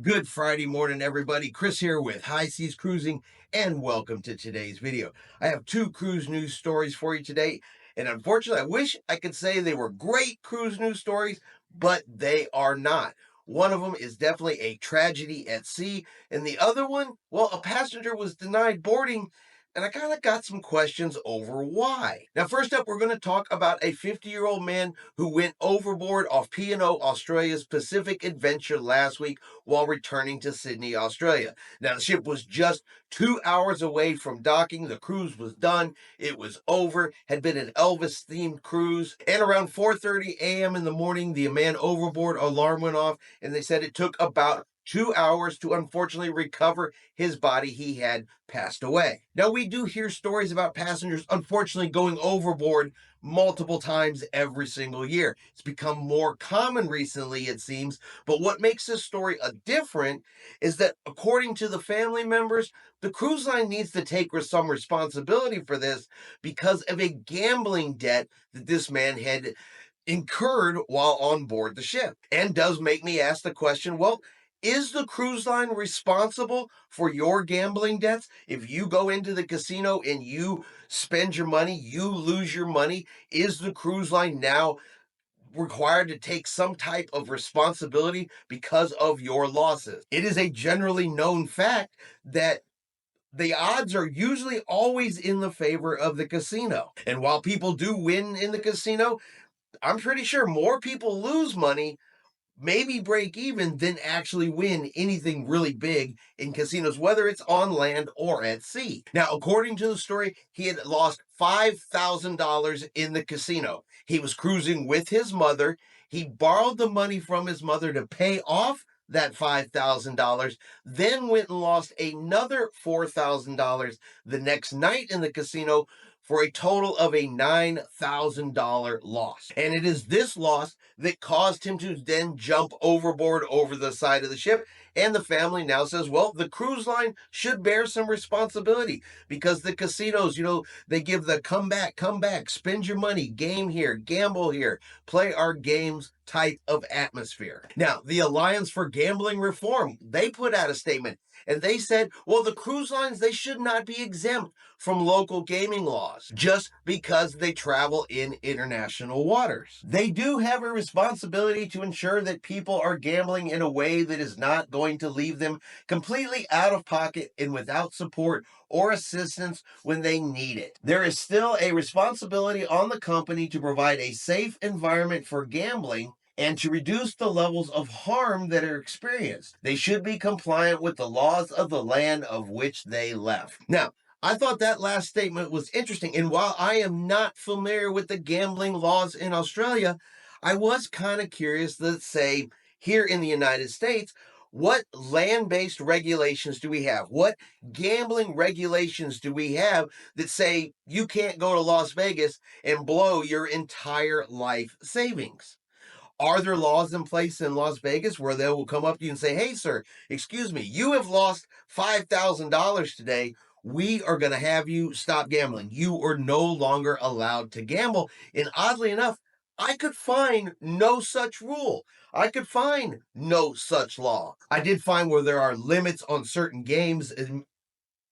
Good Friday morning, everybody. Chris here with High Seas Cruising, and welcome to today's video. I have two cruise news stories for you today, and unfortunately, I wish I could say they were great cruise news stories, but they are not. One of them is definitely a tragedy at sea, and the other one, well, a passenger was denied boarding, and I kind of got some questions over why. Now, first up, we're going to talk about a 50-year-old man who went overboard off P&O Australia's Pacific Adventure last week while returning to Sydney, Australia. Now, the ship was just 2 hours away from docking. The cruise was done. It was over. Had been an Elvis-themed cruise. And around 4:30 a.m. in the morning, the man overboard alarm went off, and they said it took about 2 hours to unfortunately recover his body. He had passed away. Now, we do hear stories about passengers unfortunately going overboard multiple times every single year. It's become more common recently, it seems, but what makes this story different is that, according to the family members, the cruise line needs to take some responsibility for this because of a gambling debt that this man had incurred while on board the ship. And does make me ask the question, well, is the cruise line responsible for your gambling debts? If you go into the casino and you spend your money, you lose your money, is the cruise line now required to take some type of responsibility because of your losses? It is a generally known fact that the odds are usually always in the favor of the casino. And while people do win in the casino, I'm pretty sure more people lose money, maybe break even, than actually win anything really big in casinos, whether it's on land or at sea. Now, according to the story, he had lost $5,000 in the casino. He was cruising with his mother. He borrowed the money from his mother to pay off that $5,000, then went and lost another $4,000 the next night in the casino, for a total of a $9,000 loss. And it is this loss that caused him to then jump overboard over the side of the ship. And the family now says, well, the cruise line should bear some responsibility because the casinos, they give the come back, spend your money, game here, gamble here, play our games type of atmosphere. Now, the Alliance for Gambling Reform, they put out a statement, and they said, well, the cruise lines, they should not be exempt from local gaming laws just because they travel in international waters. They do have a responsibility to ensure that people are gambling in a way that is not going to leave them completely out of pocket and without support or assistance when they need it. There is still a responsibility on the company to provide a safe environment for gambling and to reduce the levels of harm that are experienced. They should be compliant with the laws of the land of which they left. Now, I thought that last statement was interesting, and while I am not familiar with the gambling laws in Australia, I was kind of curious, let's say, here in the United States, what land-based regulations do we have? What gambling regulations do we have that say you can't go to Las Vegas and blow your entire life savings? Are there laws in place in Las Vegas where they will come up to you and say, hey, sir, excuse me, you have lost $5,000 today. We are going to have you stop gambling. You are no longer allowed to gamble. And oddly enough, I could find no such rule. I could find no such law. I did find where there are limits on certain games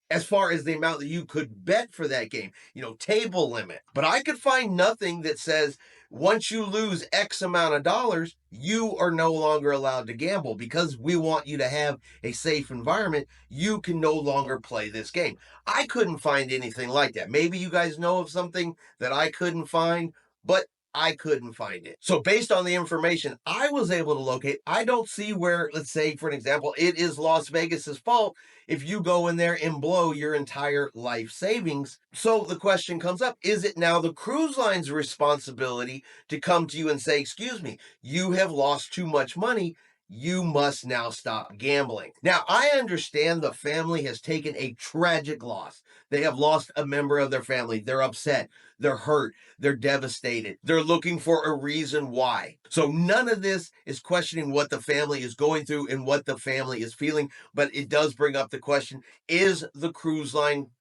as far as the amount that you could bet for that game, table limit. But I could find nothing that says once you lose X amount of dollars, you are no longer allowed to gamble because we want you to have a safe environment. You can no longer play this game. I couldn't find anything like that. Maybe you guys know of something that I couldn't find, but I couldn't find it. So based on the information I was able to locate, I don't see where, let's say, for an example, it is Las Vegas's fault if you go in there and blow your entire life savings. So the question comes up, is it now the cruise line's responsibility to come to you and say, excuse me, you have lost too much money, you must now stop gambling? Now, I understand the family has taken a tragic loss. They have lost a member of their family. They're upset. They're hurt. They're devastated. They're looking for a reason why. So none of this is questioning what the family is going through and what the family is feeling, but it does bring up the question, is the cruise line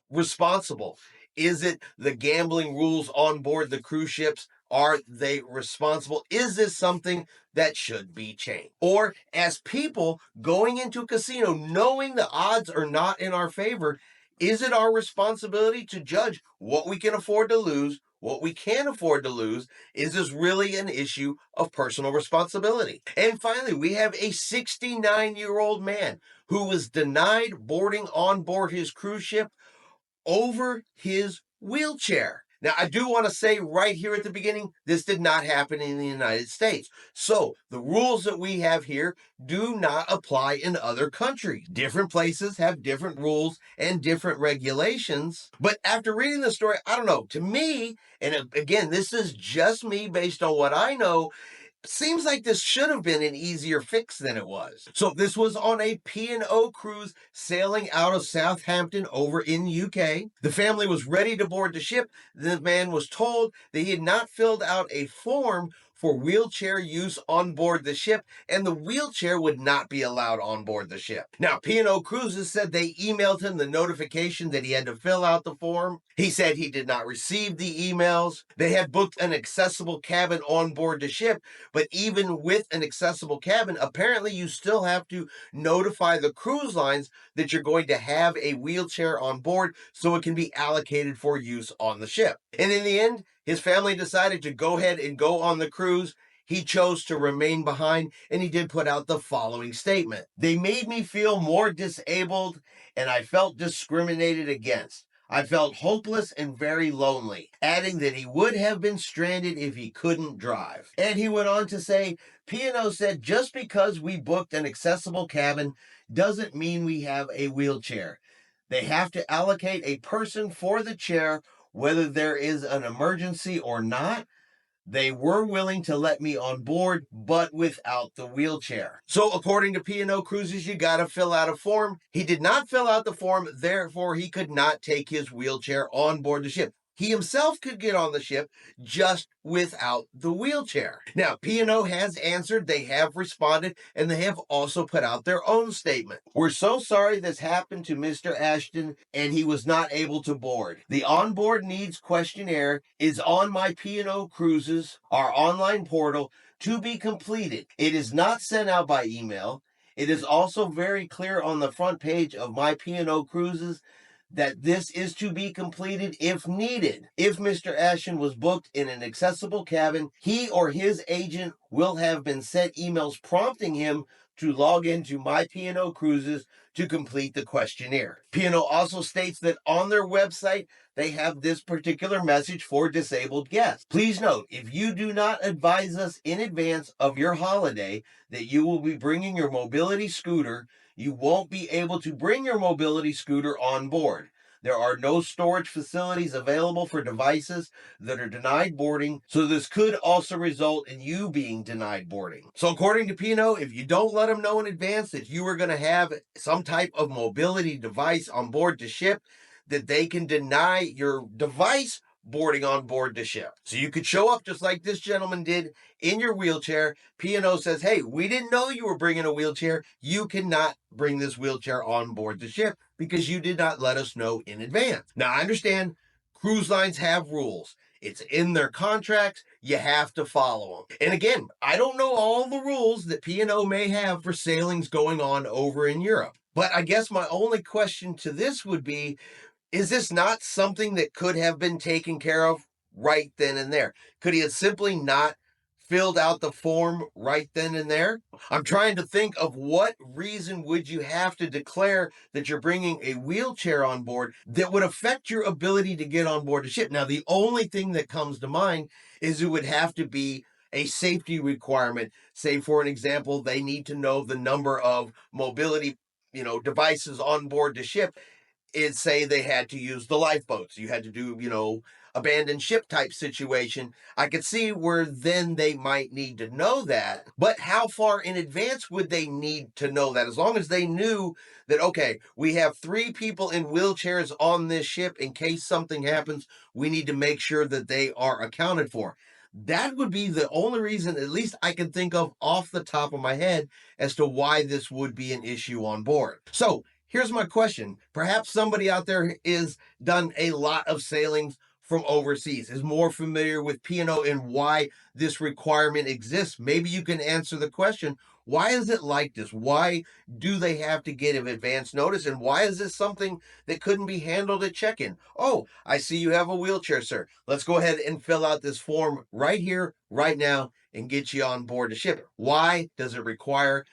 responsible? Is it the gambling rules on board the cruise ships Are they responsible? Is this something that should be changed? Or as people going into a casino, knowing the odds are not in our favor, is it our responsibility to judge what we can afford to lose, what we can't afford to lose? Is this really an issue of personal responsibility? And finally, we have a 69-year-old man who was denied boarding on board his cruise ship over his wheelchair. Now, I do want to say right here at the beginning, this did not happen in the United States. So the rules that we have here do not apply in other countries. Different places have different rules and different regulations. But after reading the story, I don't know, to me, and again, this is just me based on what I know, seems like this should have been an easier fix than it was. So this was on a P&O cruise sailing out of Southampton over in UK. The family was ready to board the ship. The man was told that he had not filled out a form for wheelchair use on board the ship, and the wheelchair would not be allowed on board the ship. Now, P&O Cruises said they emailed him the notification that he had to fill out the form. He said he did not receive the emails. They had booked an accessible cabin on board the ship, but even with an accessible cabin, apparently you still have to notify the cruise lines that you're going to have a wheelchair on board so it can be allocated for use on the ship. And in the end, his family decided to go ahead and go on the cruise. He chose to remain behind, and he did put out the following statement. They made me feel more disabled, and I felt discriminated against. I felt hopeless and very lonely, adding that he would have been stranded if he couldn't drive. And he went on to say, P&O said, just because we booked an accessible cabin doesn't mean we have a wheelchair. They have to allocate a person for the chair, whether there is an emergency or not. They were willing to let me on board, but without the wheelchair. So according to P&O Cruises, you got to fill out a form. He did not fill out the form, therefore he could not take his wheelchair on board the ship. He himself could get on the ship just without the wheelchair. Now, P&O has answered, they have responded, and they have also put out their own statement. We're so sorry this happened to Mr. Ashton and he was not able to board. The onboard needs questionnaire is on my P&O Cruises, our online portal, to be completed. It is not sent out by email. It is also very clear on the front page of my P&O Cruises that this is to be completed if needed. If Mr. Ashton was booked in an accessible cabin, he or his agent will have been sent emails prompting him to log into my P&O Cruises to complete the questionnaire. P&O also states that on their website, they have this particular message for disabled guests. Please note, if you do not advise us in advance of your holiday that you will be bringing your mobility scooter, you won't be able to bring your mobility scooter on board. There are no storage facilities available for devices that are denied boarding, so this could also result in you being denied boarding. So according to P&O, if you don't let them know in advance that you are going to have some type of mobility device on board the ship, that they can deny your device boarding on board the ship. So you could show up just like this gentleman did in your wheelchair. P&O says, hey, we didn't know you were bringing a wheelchair. You cannot bring this wheelchair on board the ship because you did not let us know in advance. Now, I understand cruise lines have rules. It's in their contracts. You have to follow them. And again, I don't know all the rules that P&O may have for sailings going on over in Europe. But I guess my only question to this would be, is this not something that could have been taken care of right then and there? Could he have simply not filled out the form right then and there? I'm trying to think of what reason would you have to declare that you're bringing a wheelchair on board that would affect your ability to get on board the ship. Now, the only thing that comes to mind is it would have to be a safety requirement. Say, for an example, they need to know the number of mobility, devices on board the ship. Is say they had to use the lifeboats. You had to do, abandoned ship type situation. I could see where then they might need to know that. But how far in advance would they need to know that? As long as they knew that, okay, we have 3 people in wheelchairs on this ship. In case something happens, we need to make sure that they are accounted for. That would be the only reason, at least I can think of off the top of my head, as to why this would be an issue on board. So here's my question. Perhaps somebody out there is done a lot of sailings from overseas, is more familiar with P&O and why this requirement exists. Maybe you can answer the question, why is it like this? Why do they have to give advance notice? And why is this something that couldn't be handled at check-in? Oh, I see you have a wheelchair, sir. Let's go ahead and fill out this form right here, right now, and get you on board the ship. Why does it require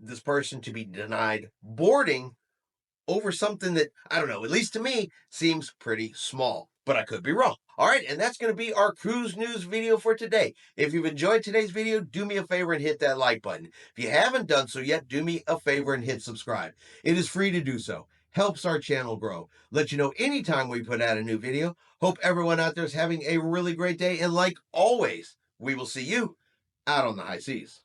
this person to be denied boarding over something that, I don't know, at least to me, seems pretty small? But I could be wrong. All right, and that's going to be our cruise news video for today. If you've enjoyed today's video, do me a favor and hit that like button. If you haven't done so yet, do me a favor and hit subscribe. It is free to do so. Helps our channel grow. Let you know anytime we put out a new video. Hope everyone out there is having a really great day. And like always, we will see you out on the high seas.